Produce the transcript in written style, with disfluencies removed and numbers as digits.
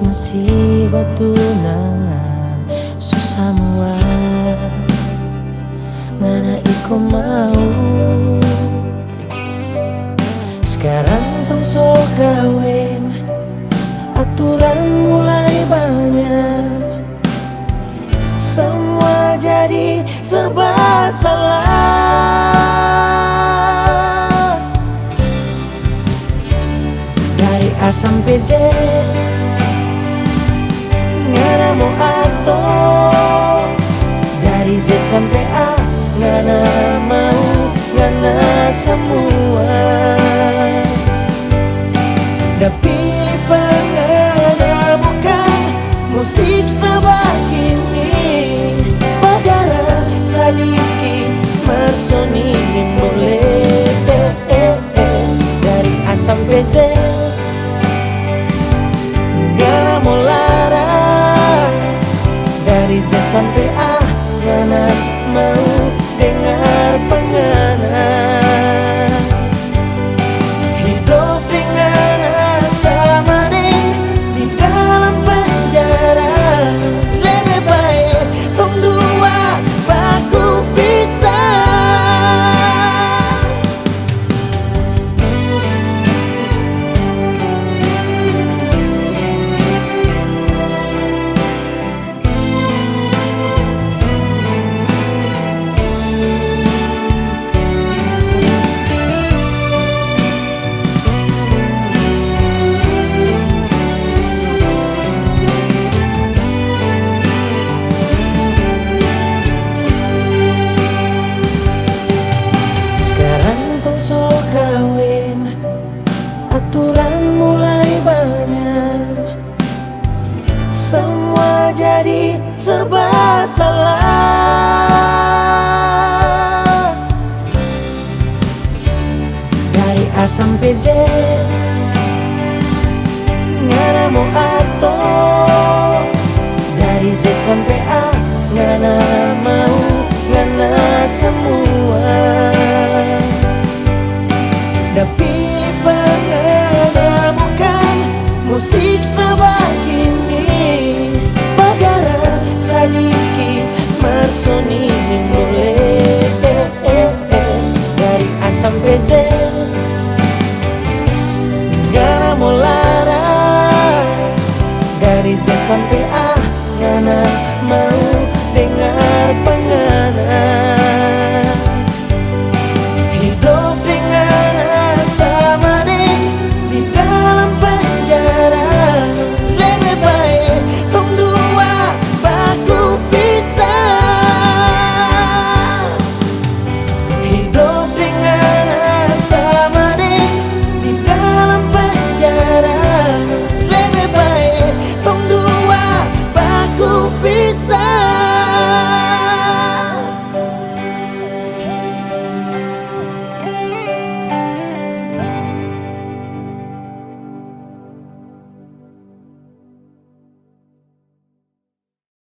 masih tunangan susah muat ngana iko mau. Sekarang tong so kawin, aturan mulai banyak, semua jadi serba salah. Dari A sampai Z ngana mau atur, dari Z sampai A ngana mau, ngana semua. Da pilih pengana bukan musik sebagini, bagara sadiki mersoni boleh. Dari A sampai Z ngana mau larang, dari Z sampai A ngana mau dengar pengana. Hidup dengan sama deh di dalam penjara, lebih baik tong dua baku pisah. So kawin, aturan mulai banyak, semua jadi serba salah. Dari A sampai Z ngana mau atur, dari Z sampai A ngana mau, ngana semua. Da pilih pengana bukan musik sebagini, bagara sadiki mersoni boleh. Dari A sampai Z ngana mau larang, dari Z sampai A ngana mau